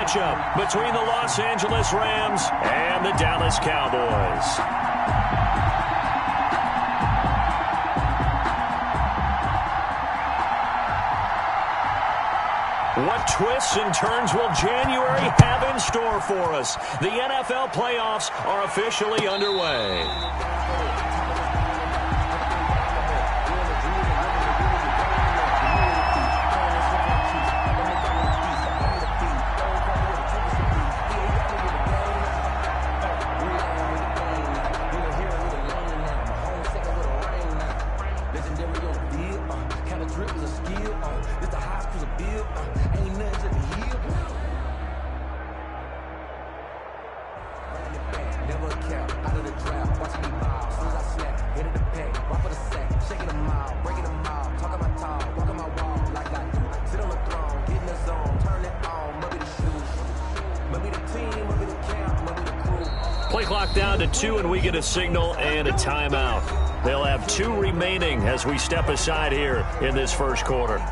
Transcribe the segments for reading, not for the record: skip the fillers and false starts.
matchup between the Los Angeles Rams and the Dallas Cowboys. What twists and turns will January have in store for us? The NFL playoffs are officially underway. Play clock down to 2, and we get a signal and a timeout. They'll have 2 remaining as we step aside here in this first quarter.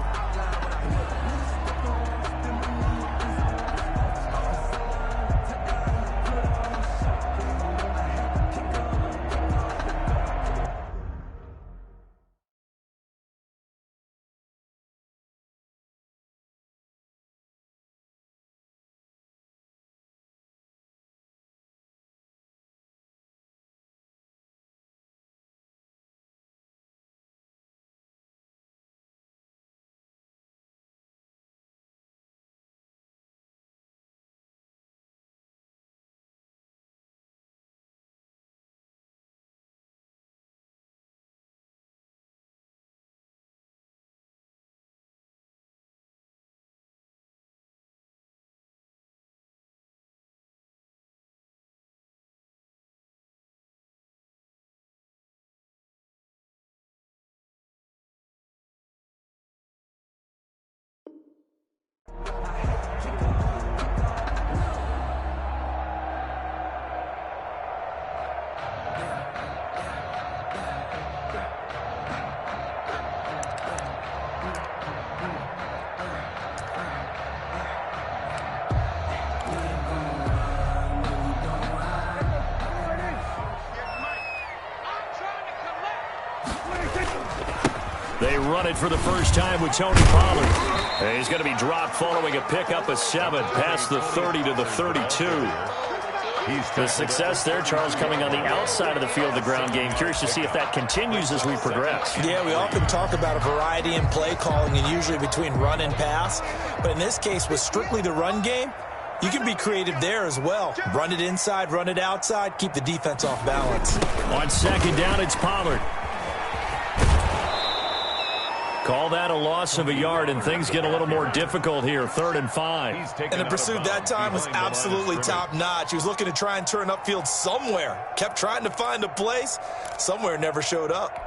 They run it for the first time with Tony Pollard. He's going to be dropped following a pickup of 7 past the 30 to the 32. The success there, Charles, coming on the outside of the field, the ground game. Curious to see if that continues as we progress. Yeah, we often talk about a variety in play calling and usually between run and pass. But in this case, with strictly the run game, you can be creative there as well. Run it inside, run it outside, keep the defense off balance. On second down, it's Pollard. Call that a loss of a yard, and things get a little more difficult here. 3rd and 5. And the pursuit that time was absolutely top-notch. He was looking to try and turn upfield somewhere. Kept trying to find a place. Somewhere never showed up.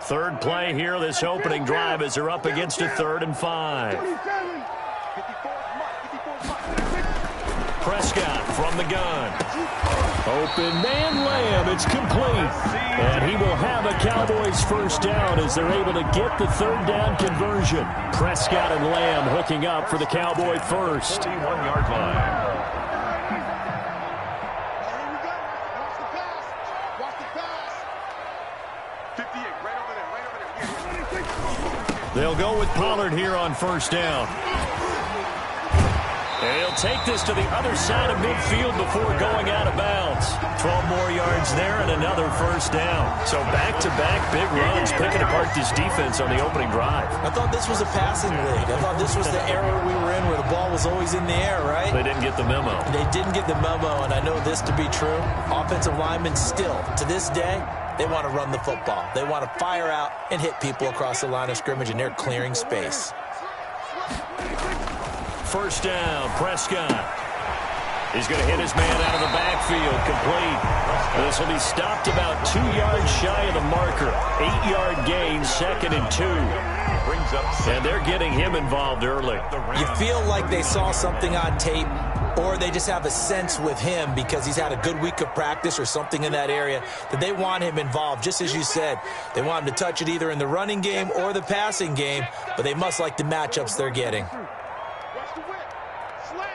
Third play here, this opening drive, as they're up against a 3rd and 5. Prescott from the gun. Open man, Lamb. It's complete. And he will have a Cowboys first down as they're able to get the 3rd down conversion. Prescott and Lamb hooking up for the Cowboy first. 41-yard line. They'll go with Pollard here on first down. And he'll take this to the other side of midfield before going out of bounds. 12 more yards there and another first down. So back-to-back big runs picking apart this defense on the opening drive. I thought this was a passing league. I thought this was the era we were in where the ball was always in the air, right? They didn't get the memo. They didn't get the memo, and I know this to be true. Offensive linemen still, to this day, they want to run the football. They want to fire out and hit people across the line of scrimmage, and they're clearing space. First down, Prescott. He's going to hit his man out of the backfield, complete. This will be stopped about 2 yards shy of the marker. 8-yard gain, 2nd and 2. And they're getting him involved early. You feel like they saw something on tape or they just have a sense with him because he's had a good week of practice or something in that area that they want him involved. Just as you said, they want him to touch it either in the running game or the passing game, but they must like the matchups they're getting. Watch the whip. Slam.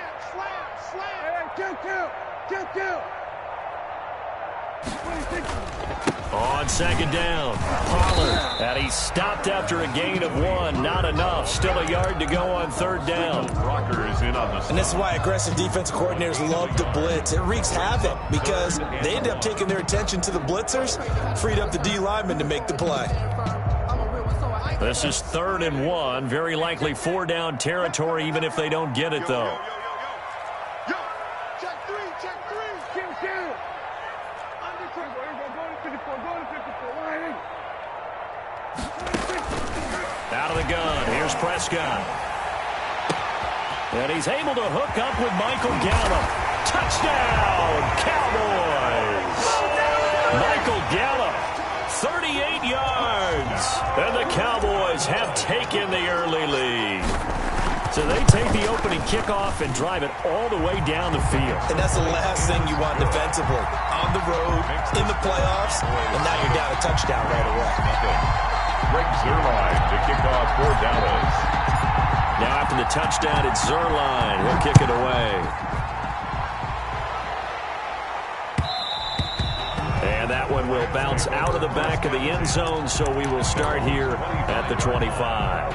Hey, 2-2. On second down, Pollard, and he stopped after a gain of 1. Not enough. Still a yard to go on third down. And this is why aggressive defensive coordinators love to blitz. It wreaks havoc because they end up taking their attention to the blitzers, freed up the D lineman to make the play. This is 3rd and 1. Very likely 4-down territory, even if they don't get it, though. Check three. Under 24. Go to 54. Out of the gun. Here's Prescott. And he's able to hook up with Michael Gallup. Touchdown, Cowboys! Michael Gallup, 38 yards. And the Cowboys have taken the early lead. So they take the opening kickoff and drive it all the way down the field. And that's the last thing you want defensively. On the road, in the playoffs, and now you're down a touchdown right away. Greg Zuerlein to kick off for Dallas. Now after the touchdown, it's Zuerlein. He'll kick it away. And that one will bounce out of the back of the end zone, so we will start here at the 25.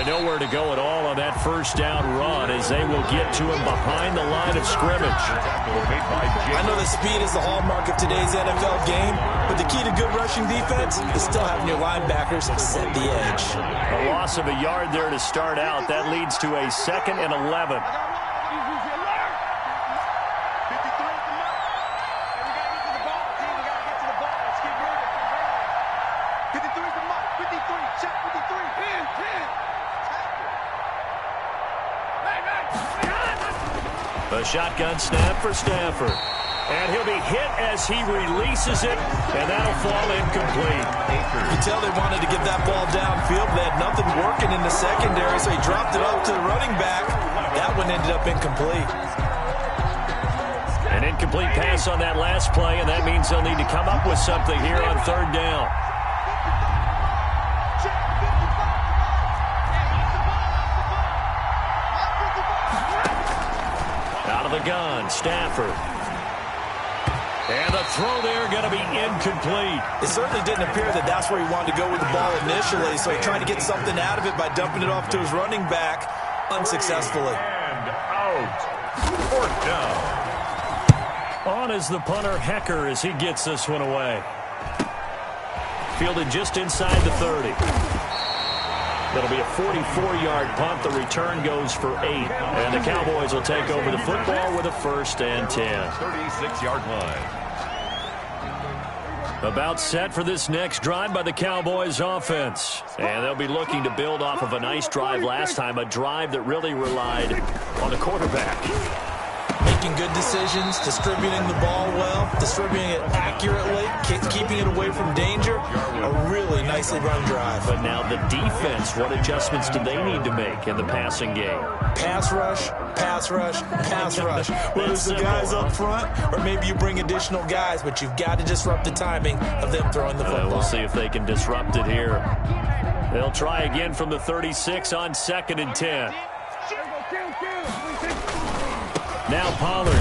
Nowhere to go at all on that first down run as they will get to him behind the line of scrimmage. I know that speed is the hallmark of today's NFL game, but the key to good rushing defense is still having your linebackers set the edge. A loss of a yard there to start out. That leads to a 2nd and 11. A shotgun snap for Stafford. And he'll be hit as he releases it, and that'll fall incomplete. You can tell they wanted to get that ball downfield. They had nothing working in the secondary, so he dropped it up to the running back. That one ended up incomplete. An incomplete pass on that last play, and that means they'll need to come up with something here on third down. The gun, Stafford. And the throw there going to be incomplete. It certainly didn't appear that that's where he wanted to go with the ball initially, so he tried to get something out of it by dumping it off to his running back unsuccessfully. And out. 4th down. On is the punter, Hecker, as he gets this one away. Fielded just inside the 30. That'll be a 44-yard punt. The return goes for 8. And the Cowboys will take over the football with a 1st and 10. 36-yard line. About set for this next drive by the Cowboys offense. And they'll be looking to build off of a nice drive last time, a drive that really relied on the quarterback. Making good decisions, distributing the ball well, distributing it accurately, keeping it away from danger. A really nicely run drive. But now the defense, what adjustments do they need to make in the passing game? Pass rush, pass rush, pass rush. Whether it's the guys up front or maybe you bring additional guys, but you've got to disrupt the timing of them throwing the football. We'll see if they can disrupt it here. They'll try again from the 36 on 2nd and 10. Now Pollard.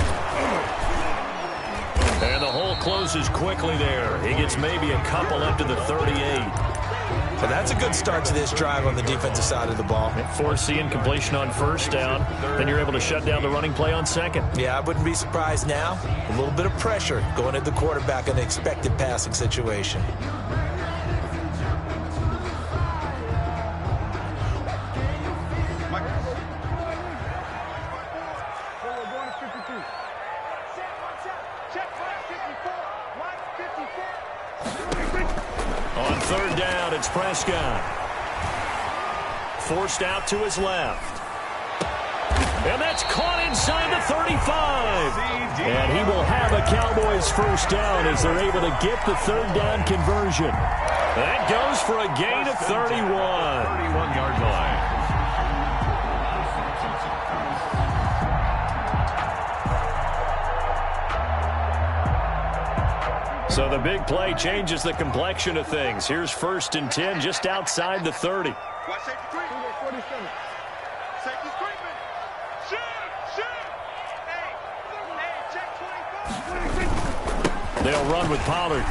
And the hole closes quickly there. He gets maybe a couple up to the 38. So that's a good start to this drive on the defensive side of the ball. Force the incompletion on 1st down. Then you're able to shut down the running play on 2nd. Yeah, I wouldn't be surprised now. A little bit of pressure going at the quarterback in the expected passing situation. On 3rd down, it's Prescott. forced out to his left. And that's caught inside the 35. And he will have a Cowboys first down as they're able to get the third down conversion. That goes for a gain of 31. 31-yard line. So the big play changes the complexion of things. Here's 1st and 10 just outside the 30. Watch safety screen. 47. Safety screen. Shoot! Shoot! Hey, check 24. They'll run with Pollard.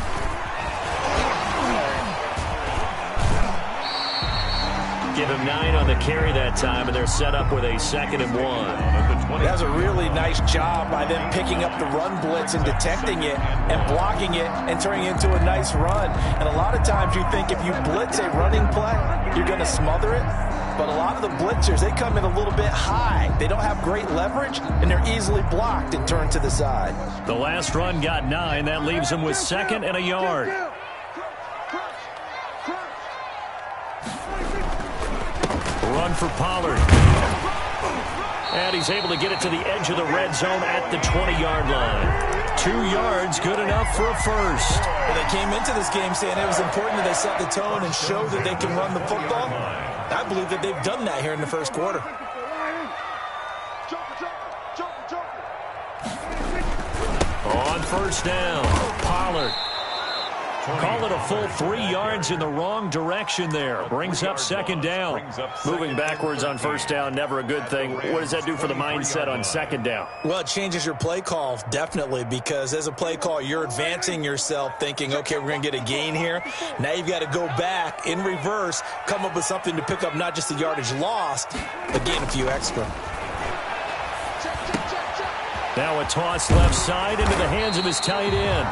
Give him 9 on the carry that time, and they're set up with a 2nd and 1. That was a really nice job by them picking up the run blitz and detecting it and blocking it and turning it into a nice run. And a lot of times you think if you blitz a running play, you're going to smother it. But a lot of the blitzers, they come in a little bit high. They don't have great leverage, and they're easily blocked and turned to the side. The last run got 9. That leaves him with 2nd and a yard. Run for Pollard. And he's able to get it to the edge of the red zone at the 20-yard line. 2 yards, good enough for a first. Well, they came into this game saying it was important that they set the tone and show that they can run the football. I believe that they've done that here in the first quarter. On first down, Pollard. Call it a full 3 yards in the wrong direction there. Brings up 2nd down. Moving backwards on first down, never a good thing. What does that do for the mindset on 2nd down? Well, it changes your play call, definitely, because as a play call, you're advancing yourself thinking, okay, we're going to get a gain here. Now you've got to go back in reverse, come up with something to pick up not just the yardage lost, but gain a few extra. Now a toss left side into the hands of his tight end.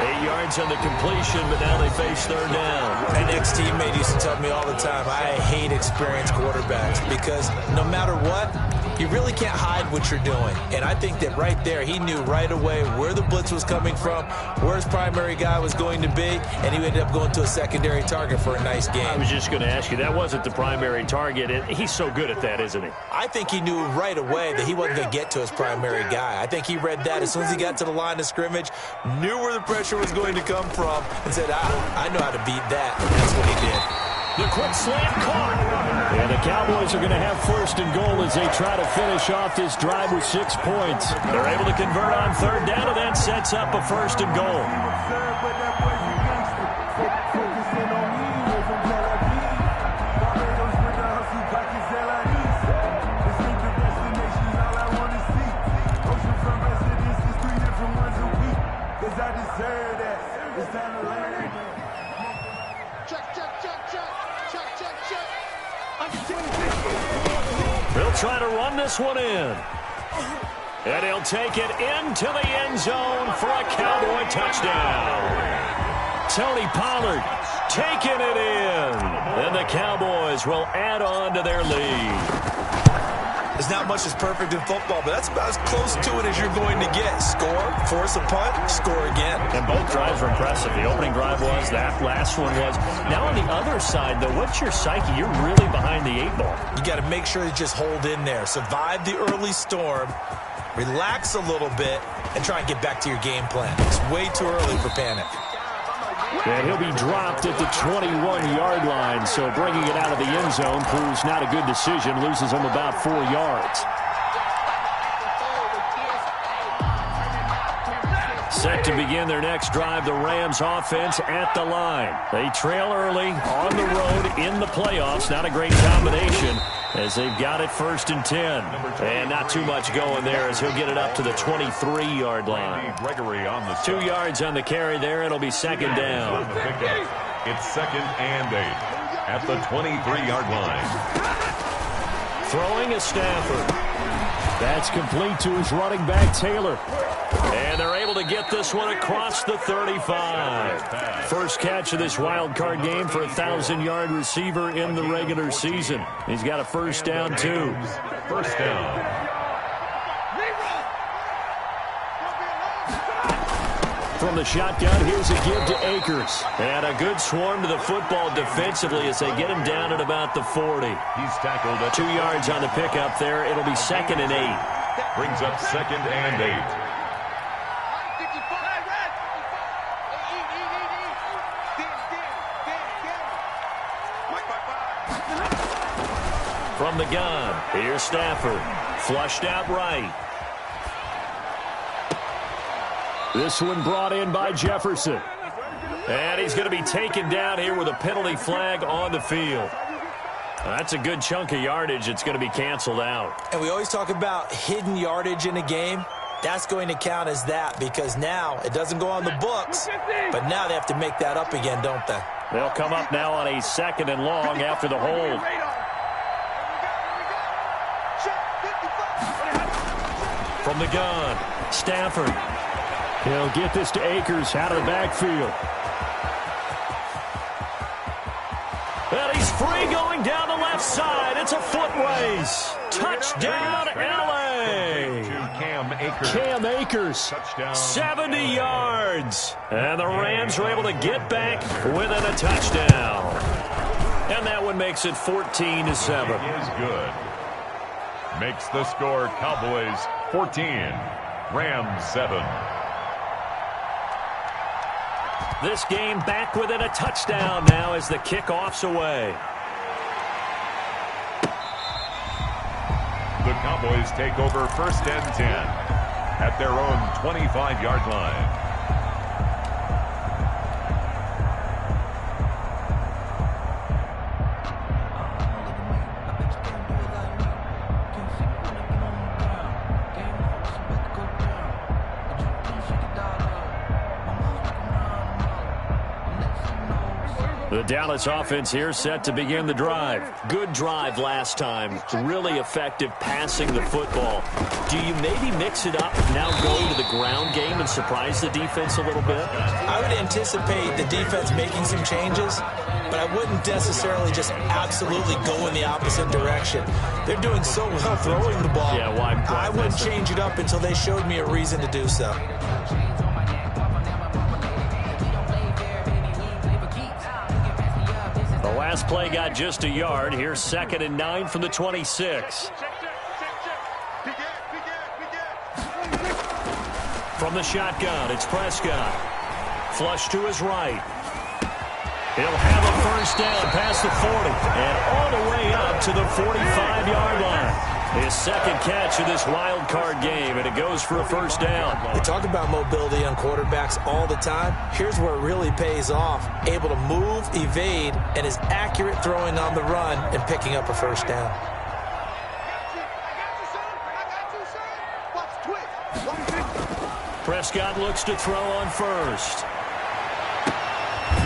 8 yards on the completion, but now they face 3rd down. An ex-teammate used to tell me all the time, I hate experienced quarterbacks because no matter what, you really can't hide what you're doing. And I think that right there, he knew right away where the blitz was coming from, where his primary guy was going to be, and he ended up going to a secondary target for a nice game. I was just going to ask you, that wasn't the primary target. He's so good at that, isn't he? I think he knew right away that he wasn't going to get to his primary guy. I think he read that as soon as he got to the line of scrimmage, knew where the pressure was going to come from, and said, I know how to beat that. And that's what he did. The quick slant caught. And the Cowboys are going to have 1st and goal as they try to finish off this drive with 6 points. They're able to convert on 3rd down, and that sets up a 1st and goal. They'll try to run this one in. And he'll take it into the end zone for a Cowboy touchdown. Tony Pollard taking it in. And the Cowboys will add on to their lead. There's not much that's perfect in football, but that's about as close to it as you're going to get. Score, force a punt, score again. And both drives were impressive. The opening drive was, that last one was. Now on the other side, though, what's your psyche? You're really behind the 8 ball. You got to make sure you just hold in there. Survive the early storm, relax a little bit, and try and get back to your game plan. It's way too early for panic. And he'll be dropped at the 21-yard line, so bringing it out of the end zone proves not a good decision, loses him about 4 yards. Set to begin their next drive, the Rams offense at the line. They trail early on the road in the playoffs. Not a great combination as they've got it 1st and 10. And not too much going there as he'll get it up to the 23-yard line. 2 yards on the carry there. It'll be 2nd down. It's 2nd and 8 at the 23-yard line. Throwing is Stafford. That's complete to his running back, Taylor. And they're able to get this one across the 35. First catch of this wild card game for a 1,000-yard receiver in the regular season. He's got a first down, too. First down. From the shotgun, here's a give to Akers. And a good swarm to the football defensively as they get him down at about the 40. He's tackled at 2 yards on the pickup there. It'll be 2nd and 8. Brings up 2nd and 8. From the gun, here's Stafford. Flushed out right. This one brought in by Jefferson. And he's going to be taken down here with a penalty flag on the field. That's a good chunk of yardage. It's going to be canceled out. And we always talk about hidden yardage in a game. That's going to count as that because now it doesn't go on the books, but now they have to make that up again, don't they? They'll come up now on a 2nd and long after the hold. From the gun, Stafford. He'll get this to Akers out of the backfield. And he's free going down the left side. It's a foot race. Touchdown, LA. Cam Akers. Touchdown. 70 yards. And the Rams are able to get back within a touchdown. And that one makes it 14-7. Is good. Makes the score Cowboys 14, Rams 7. This game back within a touchdown now as the kickoff's away. The Cowboys take over 1st and 10 at their own 25-yard line. The Dallas offense here set to begin the drive. Good drive last time. Really effective passing the football. Do you maybe mix it up, now go to the ground game and surprise the defense a little bit? I would anticipate the defense making some changes, but I wouldn't necessarily just absolutely go in the opposite direction. They're doing so well throwing the ball. Yeah, why I wouldn't change it up until they showed me a reason to do so. The last play got just a yard. Here's 2nd and 9 from the 26. From the shotgun, it's Prescott. Flush to his right. He'll have a first down past the 40 and all the way up to the 45-yard line. His 2nd catch of this wild card game, and it goes for a first down. We talk about mobility on quarterbacks all the time. Here's where it really pays off. Able to move, evade, and is accurate throwing on the run and picking up a first down. Prescott looks to throw on first.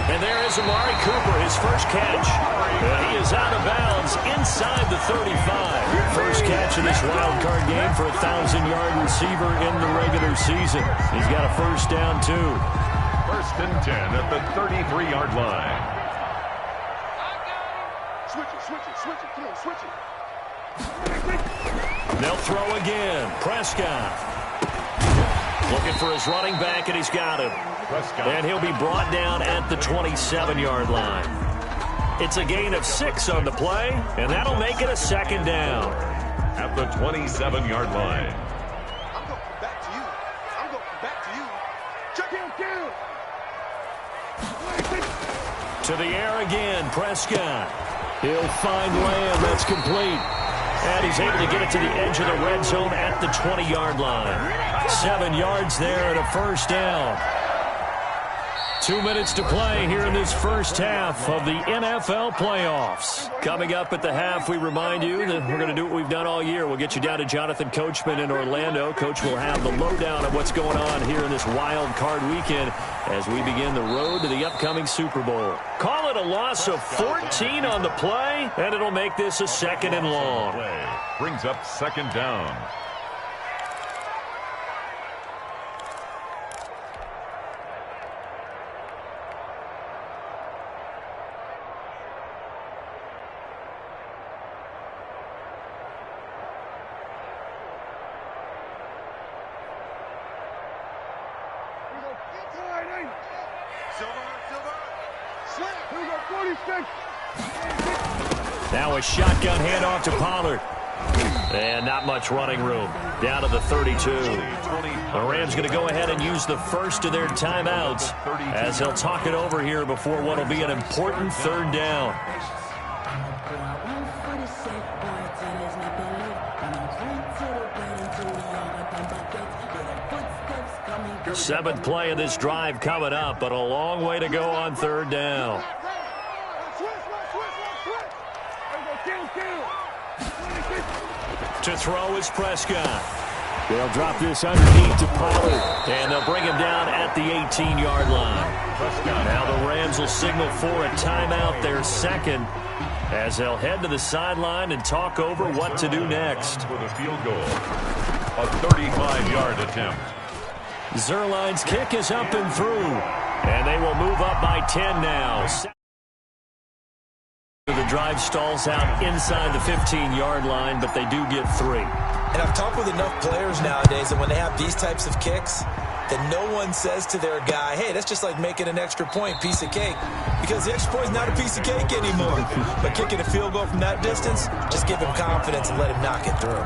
And there is Amari Cooper, his first catch. And he is out of bounds inside the 35. First catch of this wild card game for a 1,000-yard receiver in the regular season. He's got a first down, too. 1st and 10 at the 33-yard line. Switch it. Come on, switch it. They'll throw again. Prescott. Looking for his running back, and he's got him. Prescott. And he'll be brought down at the 27-yard line. It's a gain of 6 on the play, and that'll make it a 2nd down. At the 27-yard line. I'm going back to you. Check him down. To the air again, Prescott. He'll find Lamb. That's complete. And he's able to get it to the edge of the red zone at the 20-yard line. 7 yards there and a first down. 2 minutes to play here in this first half of the NFL playoffs. Coming up at the half, we remind you that we're going to do what we've done all year. We'll get you down to Jonathan Coachman in Orlando. Coach will have the lowdown of what's going on here in this wild card weekend as we begin the road to the upcoming Super Bowl. Call it a loss of 14 on the play, and it'll make this a 2nd and long. Brings up 2nd down. Now a shotgun handoff to Pollard. And not much running room. Down to the 32. The Rams going to go ahead and use the first of their timeouts as they'll talk it over here before what will be an important third down. Seventh play of this drive coming up, but a long way to go on third down. To throw is Prescott. They'll drop this underneath to Pollard, and they'll bring him down at the 18-yard line. Now the Rams will signal for a timeout, their second, as they'll head to the sideline and talk over what to do next. For the field goal, a 35-yard attempt. Zerline's kick is up and through, and they will move up by 10 now. The drive stalls out inside the 15-yard line, but they do get 3. And I've talked with enough players nowadays that when they have these types of kicks, that no one says to their guy, hey, that's just like making an extra point, piece of cake. Because the extra point is not a piece of cake anymore. But kicking a field goal from that distance, just give him confidence and let him knock it through.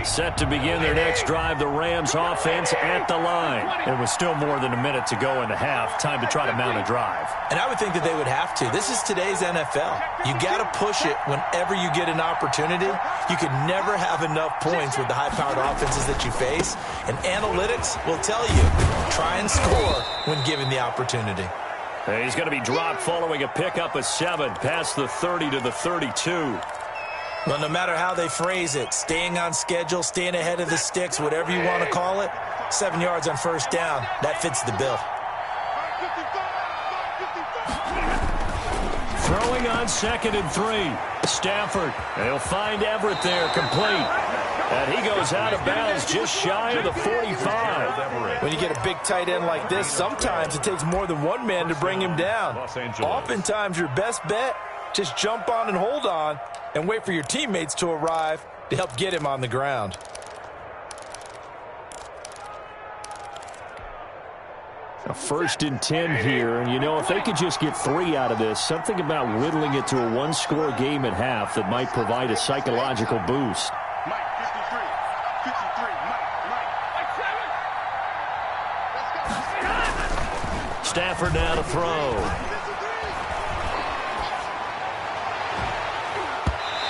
Set to begin their next drive, the Rams offense at the line. There was still more than a minute to go in the half. Time to try to mount a drive. And I would think that they would have to. This is today's NFL. You got to push it whenever you get an opportunity. You can never have enough points with the high-powered offenses that you face. And analytics will tell you, try and score when given the opportunity. He's going to be dropped following a pickup of 7 past the 30 to the 32. Well, no matter how they phrase it, staying on schedule, staying ahead of the sticks, whatever you want to call it, 7 yards on first down, that fits the bill. Throwing on 2nd and 3. Stafford, they'll find Everett there, complete. And he goes out of bounds just shy of the 45. When you get a big tight end like this, sometimes it takes more than one man to bring him down. Oftentimes, your best bet, just jump on and hold on and wait for your teammates to arrive to help get him on the ground. A 1st and 10 here, and you know, if they could just get 3 out of this, something about whittling it to a one-score game at half that might provide a psychological boost. Stafford now to throw.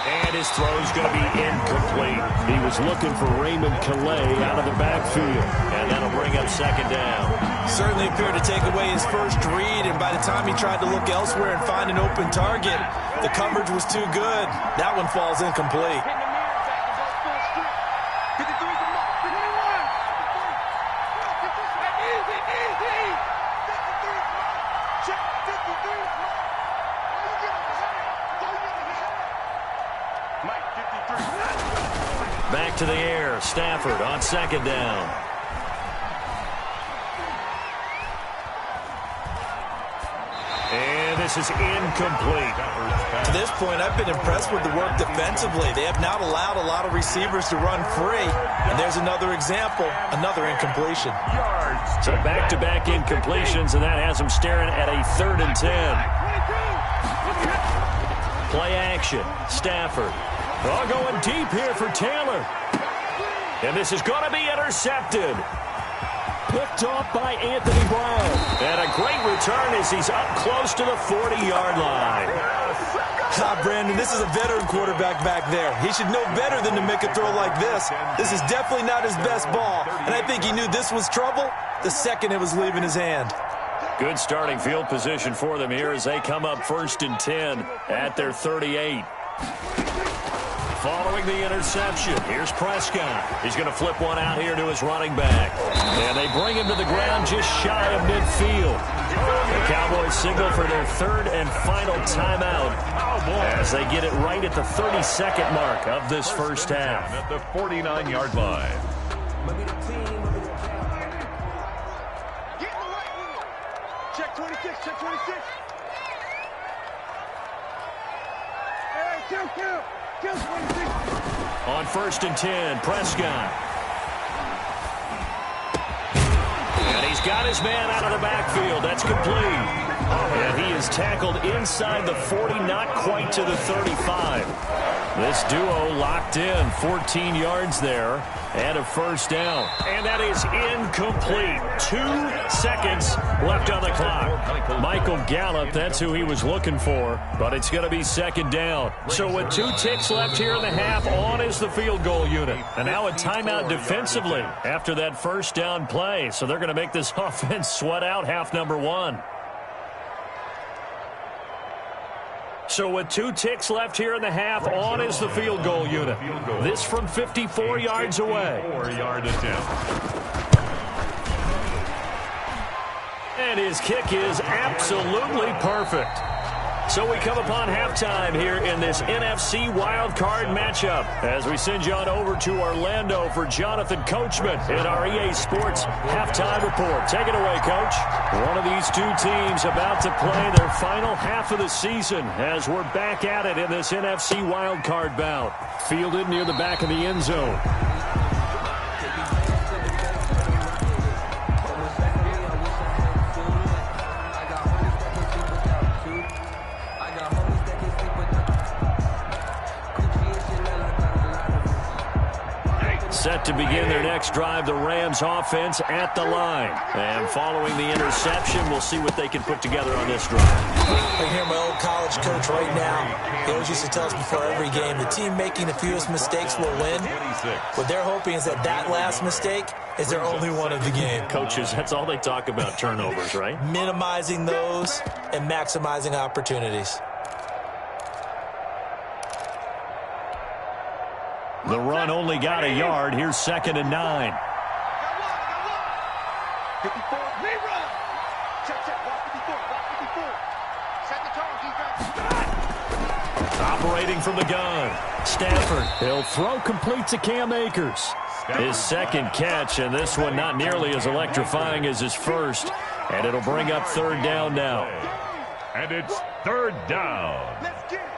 And his throw's going to be incomplete. He was looking for Raymond Calais out of the backfield. And that'll bring up 2nd down. Certainly appeared to take away his first read, and by the time he tried to look elsewhere and find an open target, the coverage was too good. That one falls incomplete. Back to the air. Stafford on 2nd down. And this is incomplete. To this point, I've been impressed with the work defensively. They have not allowed a lot of receivers to run free. And there's another example, another incompletion. So back-to-back incompletions, and that has them staring at a 3rd and 10. Play action. Stafford. All going deep here for Taylor. And this is going to be intercepted. Picked off by Anthony Brown. And a great return as he's up close to the 40-yard line. Brandon, this is a veteran quarterback back there. He should know better than to make a throw like this. This is definitely not his best ball. And I think he knew this was trouble the second it was leaving his hand. Good starting field position for them here as they come up 1st and 10 at their 38. Following the interception, here's Prescott. He's going to flip one out here to his running back. And they bring him to the ground just shy of midfield. The Cowboys signal for their 3rd and final timeout as they get it right at the 32nd mark of this first half. At the 49-yard line. Check 26, check 26. Hey, On 1st and 10, Prescott. And he's got his man out of the backfield. That's complete. And he is tackled inside the 40, not quite to the 35. This duo locked in, 14 yards there, and a first down. And that is incomplete. 2 seconds left on the clock. Michael Gallup, that's who he was looking for, but it's going to be second down. So with 2 ticks left here in the half, on is the field goal unit. And now a timeout defensively after that first down play. So they're going to make this offense sweat out half number 1. So with 2 ticks left here in the half, on is the field goal unit. This from 54 yards away. 4-yard attempt. And his kick is absolutely perfect. So we come upon halftime here in this NFC wildcard matchup as we send you on over to Orlando for Jonathan Coachman in our EA Sports halftime report. Take it away, Coach. One of these 2 teams about to play their final half of the season as we're back at it in this NFC wildcard bout. Fielded near the back of the end zone. Set to begin their next drive, the Rams offense at the line. And following the interception, we'll see what they can put together on this drive. I can hear my old college coach right now. He always used to tell us before every game, the team making the fewest mistakes will win. What they're hoping is that last mistake is their only one of the game. Coaches, that's all they talk about, turnovers, right? Minimizing those and maximizing opportunities. The run only got a yard. Here's 2nd and 9. 54, rerun. Check, block 54, block 54. Set the tone, defense. Operating from the gun. Stafford, he'll throw complete to Cam Akers. His second catch, and this one not nearly as electrifying as his first. And it'll bring up 3rd down now. And it's 3rd down. Let's get it.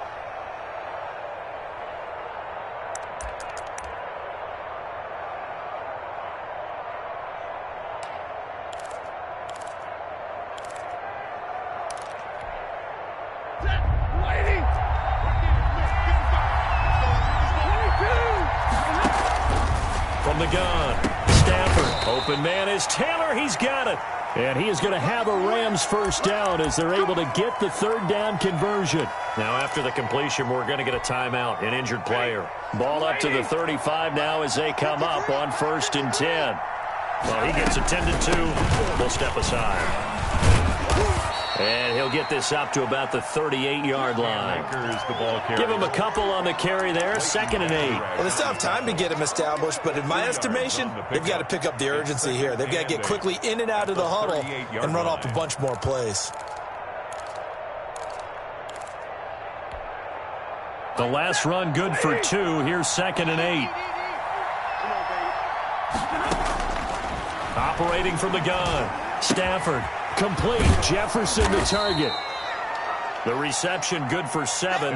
From the gun, Stafford, open man is Taylor, he's got it. And he is going to have a Rams first down as they're able to get the 3rd down conversion. Now after the completion, we're going to get a timeout, an injured player. Ball up to the 35 now as they come up on 1st and 10. Well, he gets attended to. We'll step aside. And he'll get this up to about the 38-yard line. Give him a couple on the carry there, 2nd and 8. Well, they still have time to get him established, but in my estimation, they've got to pick up the urgency here. They've got to get quickly in and out of the huddle and run off a bunch more plays. The last run good for 2. Here's 2nd and 8. Operating from the gun. Stafford. Complete. Jefferson the target. The reception good for 7.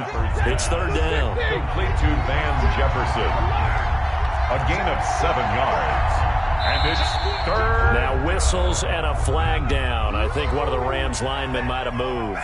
It's 3rd down. Complete to Van Jefferson. A gain of 7 yards. And it's 3rd. Now whistles and a flag down. I think one of the Rams linemen might have moved.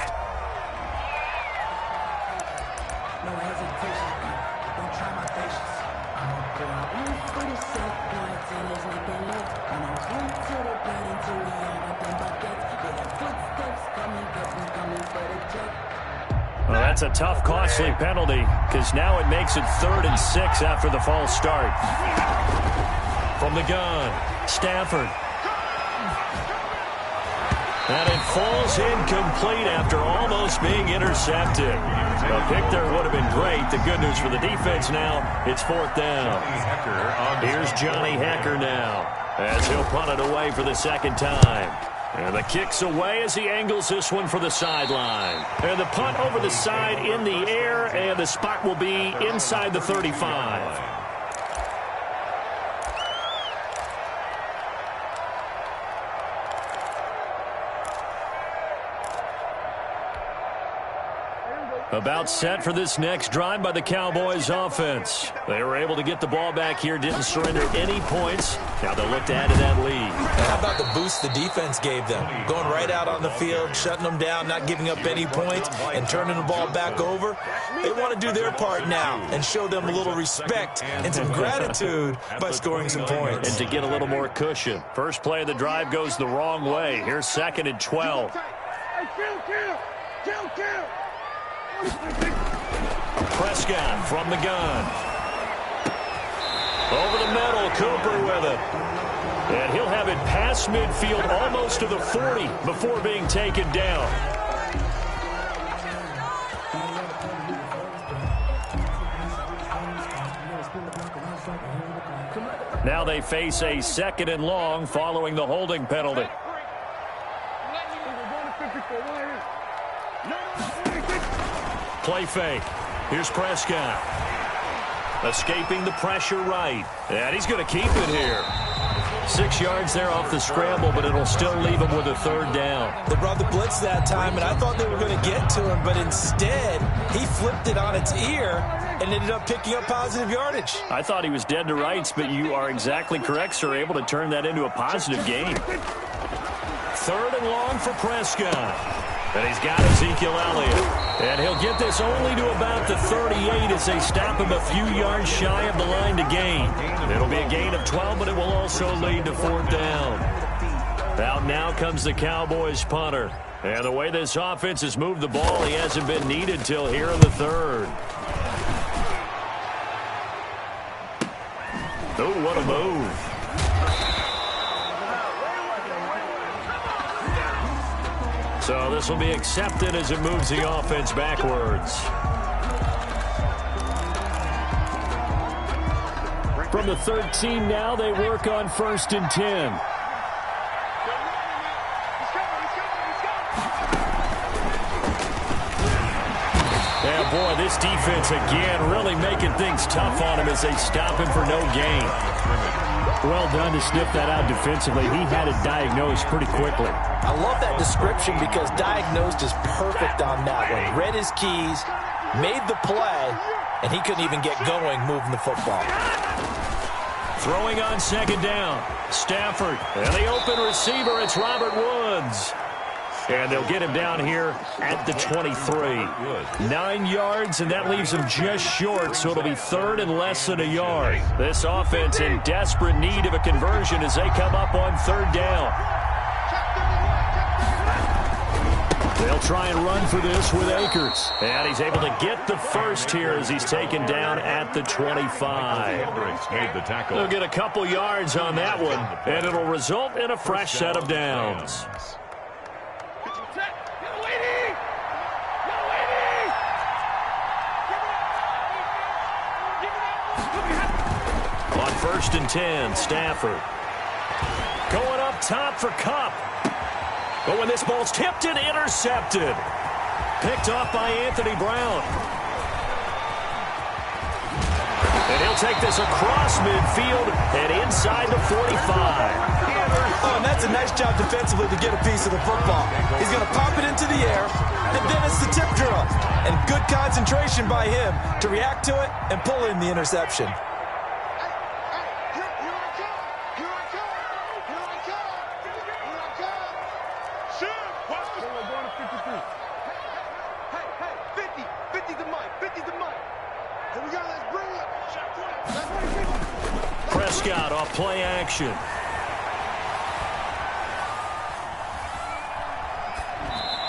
Well, that's a tough, costly penalty because now it makes it 3rd and 6 after the false start. From the gun, Stafford. And it falls incomplete after almost being intercepted. A pick there would have been great. The good news for the defense now, it's 4th down. Here's Johnny Hecker now as he'll punt it away for the 2nd time. And the kick's away as he angles this one for the sideline. And the punt over the side in the air, and the spot will be inside the 35. About set for this next drive by the Cowboys offense. They were able to get the ball back here, didn't surrender any points. Now they'll look to add to that lead. How about the boost the defense gave them? Going right out on the field, shutting them down, not giving up any points, and turning the ball back over. They want to do their part now and show them a little respect and some gratitude by scoring some points. And to get a little more cushion. First play of the drive goes the wrong way. Here's 2nd and 12. Prescott from the gun. Over the middle, Cooper with it. And he'll have it past midfield almost to the 40 before being taken down. Now they face a 2nd and long following the holding penalty. Play fake. Here's Prescott. Escaping the pressure right. And he's going to keep it here. 6 yards there off the scramble, but it'll still leave him with a 3rd down. They brought the blitz that time, and I thought they were going to get to him, but instead he flipped it on its ear and ended up picking up positive yardage. I thought he was dead to rights, but you are exactly correct, sir. Able to turn that into a positive gain. 3rd and long for Prescott. And he's got Ezekiel Elliott. And he'll get this only to about the 38 as they stop him a few yards shy of the line to gain. It'll be a gain of 12, but it will also lead to 4th down. Out now comes the Cowboys punter. And the way this offense has moved the ball, he hasn't been needed till here in the 3rd. Oh, what a move. So this will be accepted as it moves the offense backwards. From the 13 now, they work on 1st and 10. Yeah, boy, this defense again really making things tough on him as they stop him for no gain. Well done to sniff that out defensively. He had it diagnosed pretty quickly. I love that description because diagnosed is perfect on that one. Read his keys, made the play, and he couldn't even get going moving the football. Throwing on 2nd down. Stafford. And the open receiver, it's Robert Woods. And they'll get him down here at the 23. 9 yards, and that leaves him just short, so it'll be 3rd and less than a yard. This offense in desperate need of a conversion as they come up on 3rd down. They'll try and run for this with Akers. And he's able to get the first here as he's taken down at the 25. They'll get a couple yards on that one, and it'll result in a fresh set of downs. On 1st and 10, Stafford. Going up top for Kupp. But when this ball's tipped and intercepted. Picked off by Anthony Brown. And he'll take this across midfield and inside the 45. Oh, and that's a nice job defensively to get a piece of the football. He's going to pop it into the air, and then it's the tip drill. And good concentration by him to react to it and pull in the interception. Prescott off play action.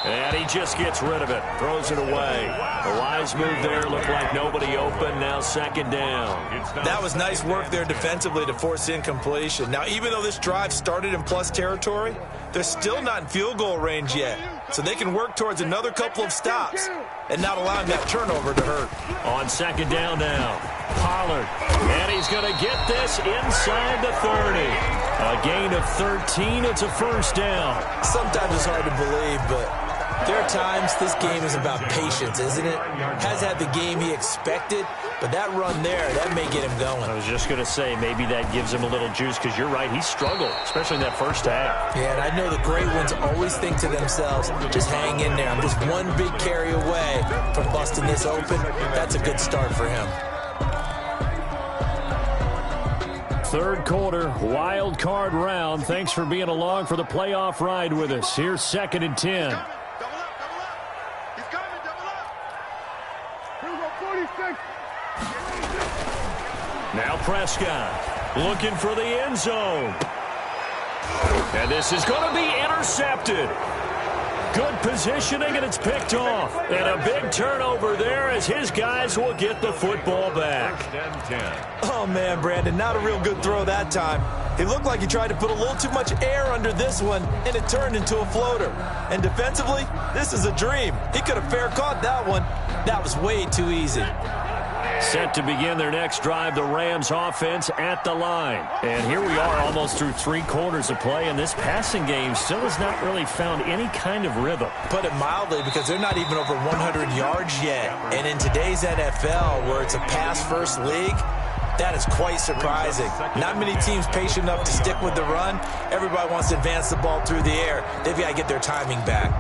And he just gets rid of it. Throws it away. A wise move there. Looked like nobody open. Now 2nd down. That was nice work there defensively to force incompletion. Now, even though this drive started in plus territory, they're still not in field goal range yet. So they can work towards another couple of stops and not allowing that turnover to hurt. On 2nd down now. Pollard. And he's going to get this inside the 30. A gain of 13. It's a 1st down. Sometimes it's hard to believe, but There are times this game is about patience, isn't it? Has had the game he expected, but that run there, that may get him going. I was just going to say, maybe that gives him a little juice, because you're right, he struggled, especially in that first half. Yeah, and I know the great ones always think to themselves, just hang in there. I'm just one big carry away from busting this open. That's a good start for him. Third quarter, wild card round. Thanks for being along for the playoff ride with us. Here's 2nd and 10. Double up, double up. He's coming, double up. Here we go, 46. Now Prescott looking for the end zone. And this is going to be intercepted. Good positioning, and it's picked off. And a big turnover there as his guys will get the football back. Oh, man, Brandon, not a real good throw that time. He looked like he tried to put a little too much air under this one, and it turned into a floater. And defensively, this is a dream. He could have fair caught that one. That was way too easy. Set to begin their next drive, the Rams offense at the line. And here we are almost through 3 quarters of play, and this passing game still has not really found any kind of rhythm. Put it mildly, because they're not even over 100 yards yet. And in today's NFL, where it's a pass-first league, that is quite surprising. Not many teams patient enough to stick with the run. Everybody wants to advance the ball through the air. They've got to get their timing back.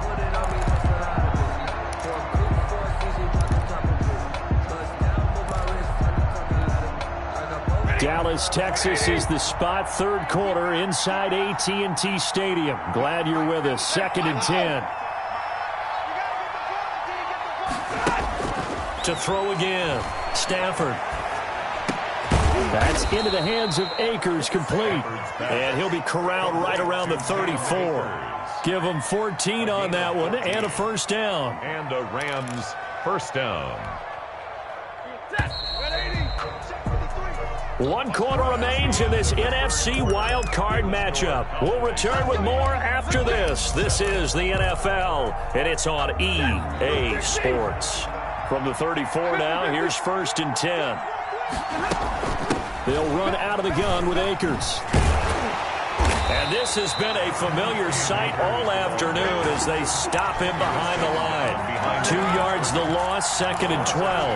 Dallas, Texas is the spot. 3rd quarter inside AT&T Stadium. Glad you're with us. 2nd and 10. To throw again. Stafford. That's into the hands of Akers, complete. And he'll be corralled right around the 34. Give him 14 on that one and a first down. And a Rams first down. 1 quarter remains in this NFC wildcard matchup. We'll return with more after this. This is the NFL, and it's on EA Sports. From the 34 now, here's 1st and 10. They'll run out of the gun with Akers. And this has been a familiar sight all afternoon as they stop him behind the line. 2 yards the loss, 2nd and 12.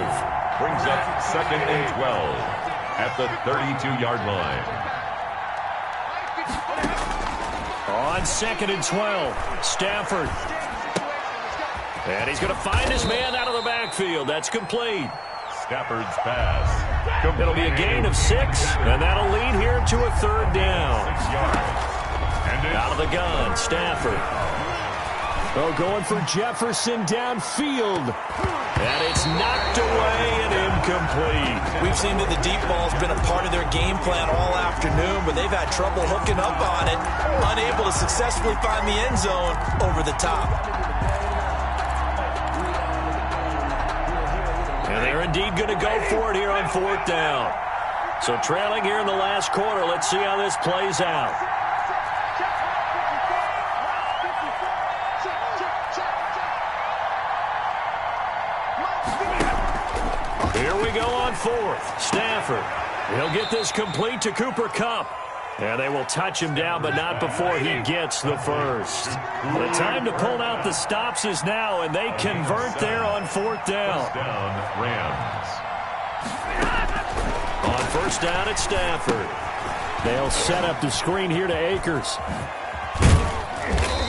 Brings up 2nd and 12. At the 32-yard line. On 2nd and 12, Stafford. And he's going to find his man out of the backfield. That's complete. Stafford's pass. Complete. It'll be a gain of 6, and that'll lead here to a 3rd down. 6 yards. And out of the gun, Stafford. Oh, going for Jefferson downfield. And it's knocked away and incomplete. We've seen that the deep ball's been a part of their game plan all afternoon, but they've had trouble hooking up on it, unable to successfully find the end zone over the top. And they're indeed going to go for it here on 4th down. So trailing here in the last quarter, let's see how this plays out. Here we go on 4th. Stafford. He'll get this complete to Cooper Kupp. And they will touch him down, but not before he gets the first. The time to pull out the stops is now, and they convert there on 4th down. Rams. On 1st down, it's Stafford. They'll set up the screen here to Akers.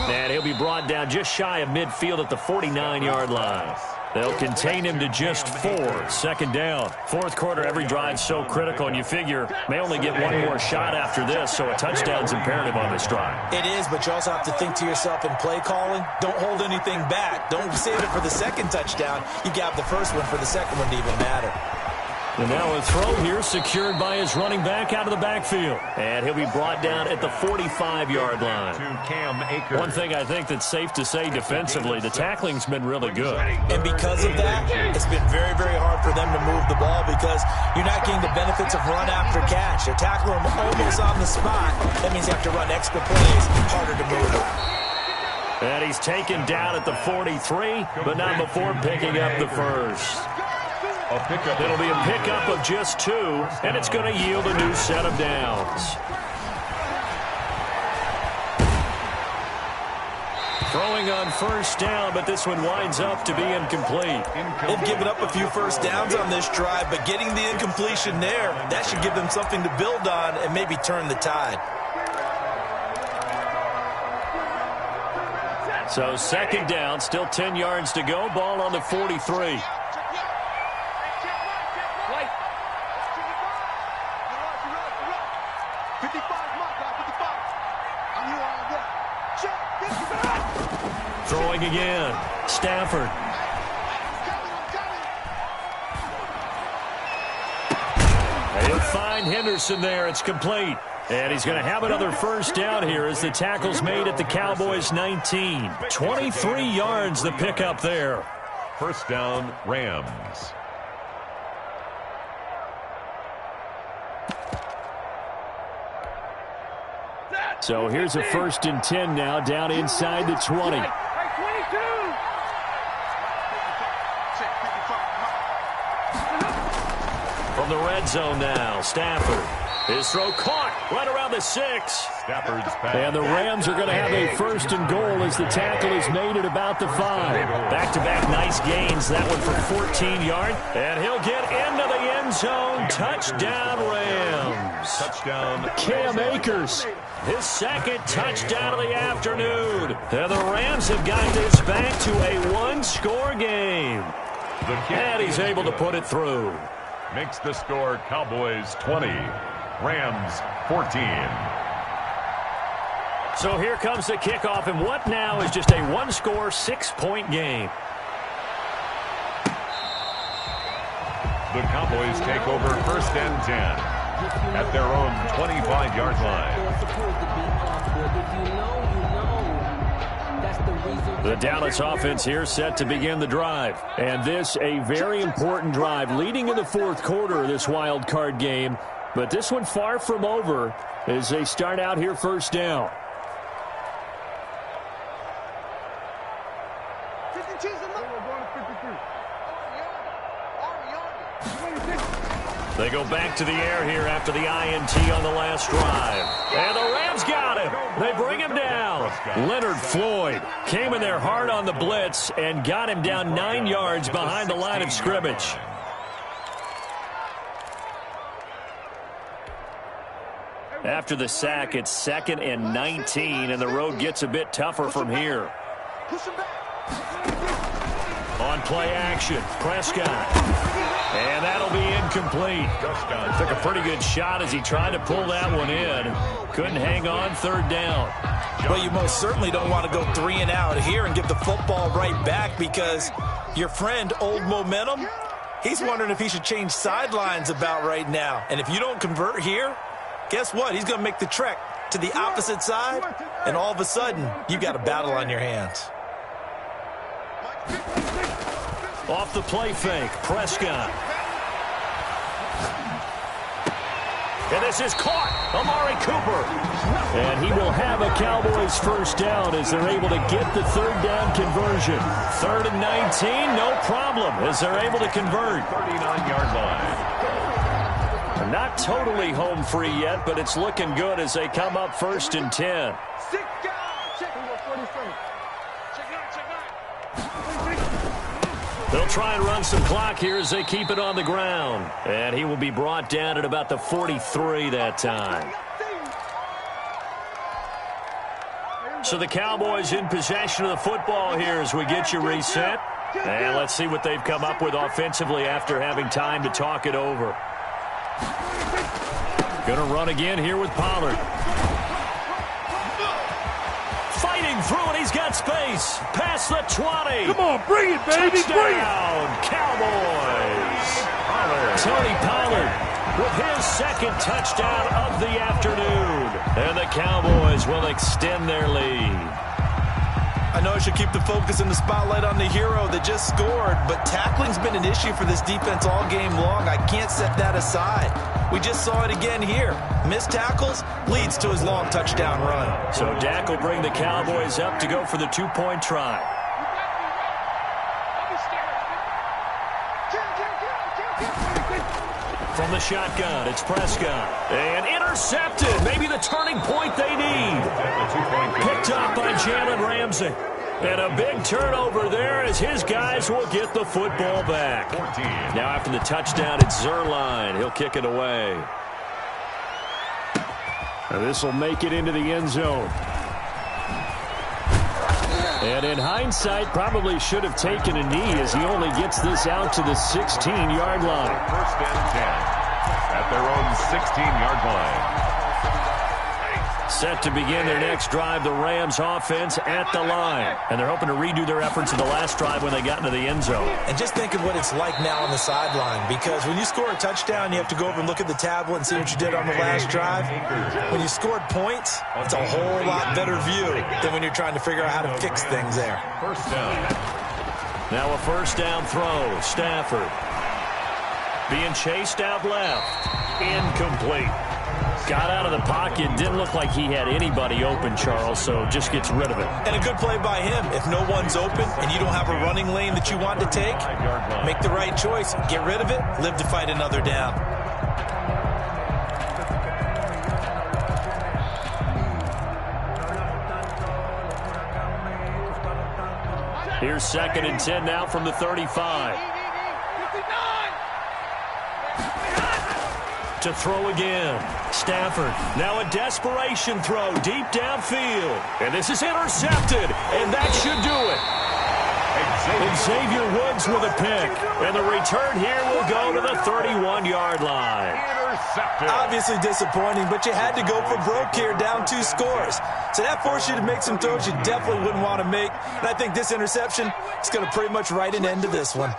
And he'll be brought down just shy of midfield at the 49-yard line. They'll contain him to just 4. 2nd down. 4th quarter, every drive so critical, and you figure may only get one more shot after this, so a touchdown's imperative on this drive. It is, but you also have to think to yourself in play calling, don't hold anything back. Don't save it for the 2nd touchdown. You got the first one for the 2nd one to even matter. And now a throw here secured by his running back out of the backfield. And he'll be brought down at the 45-yard line. To Cam Akers. One thing I think that's safe to say defensively, the tackling's been really good. And because of that, it's been very, very hard for them to move the ball because you're not getting the benefits of run after catch. They're tackling them almost on the spot. That means you have to run extra plays, harder to move them. And he's taken down at the 43, but not before picking up the first. It'll be a pickup of just 2, and it's going to yield a new set of downs. Throwing on first down, but this one winds up to be incomplete. They've given up a few first downs on this drive, but getting the incompletion there, that should give them something to build on and maybe turn the tide. So second down, still 10 yards to go. Ball on the 43. Throwing again. Stafford. He'll find Henderson there. It's complete. And he's going to have another first down here as the tackle's made at the Cowboys' 19. 23 yards the pickup there. First down, Rams. So here's a 1st and 10 now, down inside the 20. From the red zone now, Stafford. His throw caught right around the 6. Stafford's pass. And the Rams are going to have a 1st and goal as the tackle is made at about the 5. Back-to-back nice gains. That one for 14 yards. And he'll get into the end zone. Touchdown, Rams. Touchdown. Cam Akers. His second touchdown of the afternoon. And the Rams have got this back to a one-score game. And he's able to put it through. Makes the score Cowboys 20, Rams 14. So here comes the kickoff, and what now is just a one-score, 6-point game. The Cowboys take over 1st and 10 at their own 25-yard line. The Dallas offense here set to begin the drive. And this a very important drive leading in the 4th quarter of this wild card game. But this one far from over as they start out here 1st down. They go back to the air here after the INT on the last drive. And the Rams got him. They bring him down. Leonard Floyd came in there hard on the blitz and got him down 9 yards behind the line of scrimmage. After the sack, it's 2nd and 19, and the road gets a bit tougher from here. On play action, Prescott. And that'll be incomplete. Took a pretty good shot as he tried to pull that one in. Couldn't hang on 3rd down. Well, you most certainly don't want to go 3 and out here and give the football right back because your friend, Old Momentum, he's wondering if he should change sidelines about right now. And if you don't convert here, guess what? He's going to make the trek to the opposite side, and all of a sudden, you've got a battle on your hands. Off the play fake, Prescott. And this is caught. Amari Cooper. And he will have a Cowboys 1st down as they're able to get the 3rd down conversion. 3rd and 19, no problem as they're able to convert. 39-yard line. Not totally home free yet, but it's looking good as they come up 1st and 10. They'll try and run some clock here as they keep it on the ground. And he will be brought down at about the 43 that time. So the Cowboys in possession of the football here as we get you reset. And let's see what they've come up with offensively after having time to talk it over. Going to run again here with Pollard. Fighting through it, he's got space. Past the 20. Come on, bring it, baby, Touchdown, bring it. Cowboys. Tony Pollard with his 2nd touchdown of the afternoon. And the Cowboys will extend their lead. I know I should keep the focus and the spotlight on the hero that just scored, but tackling's been an issue for this defense all game long. I can't set that aside. We just saw it again here. Missed tackles leads to his long touchdown run. So Dak will bring the Cowboys up to go for the 2-point try. From the shotgun, it's Prescott. And intercepted. Maybe the turning point they need. Picked up by Jalen Ramsey. And a big turnover there as his guys will get the football back. Now after the touchdown, it's Zerline. He'll kick it away. This will make it into the end zone. And in hindsight, probably should have taken a knee as he only gets this out to the 16-yard line. First and 10 at their own 16-yard line. Set to begin their next drive, the Rams offense at the line. And they're hoping to redo their efforts in the last drive when they got into the end zone. And just think of what it's like now on the sideline, because when you score a touchdown, you have to go over and look at the tablet and see what you did on the last drive. When you scored points, it's a whole lot better view than when you're trying to figure out how to fix things there. First down. Now a first down throw. Stafford being chased out left. Incomplete. Got out of the pocket. Didn't look like he had anybody open, Charles, so just gets rid of it. And a good play by him. If no one's open and you don't have a running lane that you want to take, make the right choice. Get rid of it. Live to fight another down. Here's 2nd and 10 now from the 35. To throw again. Stafford, now a desperation throw deep downfield. And this is intercepted, and that should do it. Xavier Woods with a pick. And the return here will go to the 31-yard line. Intercepted. Obviously disappointing, but you had to go for broke here, down 2 scores. So that forced you to make some throws you definitely wouldn't want to make. And I think this interception is going to pretty much write an end to this one.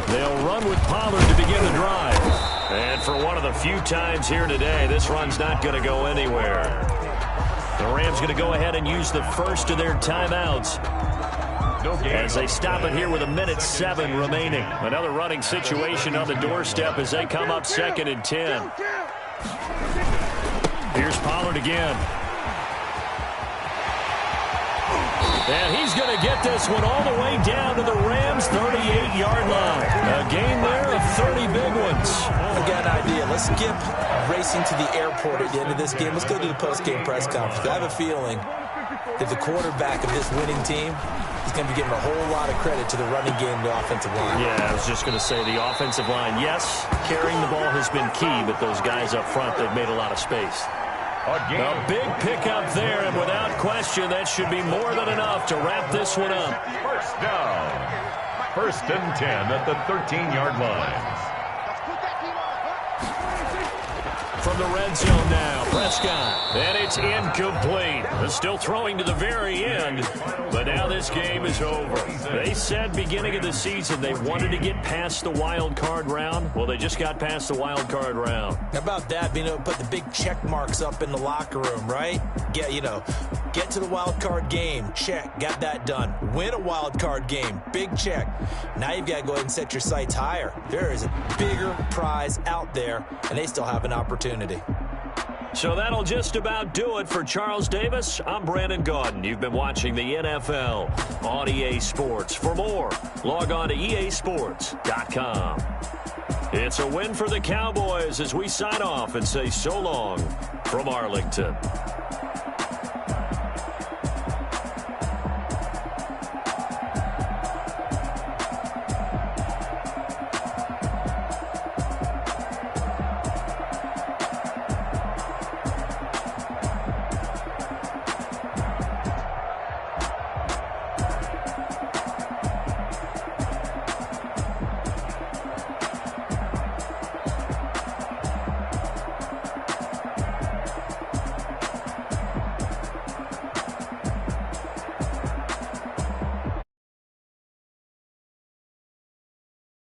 They'll run with Pollard to begin the drive. And for one of the few times here today, this run's not going to go anywhere. The Rams going to go ahead and use the first of their timeouts as they stop it here with 1:07 remaining. Another running situation on the doorstep as they come up 2nd and 10. Here's Pollard again. And he's going to get this one all the way down to the Rams' 38-yard line. A gain there of 30 big ones. I've got an idea. Let's skip racing to the airport at the end of this game. Let's go to the post-game press conference. I have a feeling that the quarterback of this winning team is going to be giving a whole lot of credit to the running game and the offensive line. Yeah, I was just going to say the offensive line, yes, carrying the ball has been key, but those guys up front, they've made a lot of space. A big pickup there, and without question, that should be more than enough to wrap this one up. First down. 1st and 10 at the 13-yard line. From the red zone now, Prescott. And it's incomplete. Still throwing to the very end, but now this game is over. They said beginning of the season they wanted to get past the wild card round. Well, they just got past the wild card round. How about that, being able to put the big check marks up in the locker room, right? Get to the wild card game. Check. Got that done. Win a wild card game. Big check. Now you've got to go ahead and set your sights higher. There is a bigger prize out there, and they still have an opportunity. So that'll just about do it for Charles Davis. I'm Brandon Gaudin. You've been watching the NFL on EA Sports. For more, log on to easports.com. It's a win for the Cowboys as we sign off and say so long from Arlington.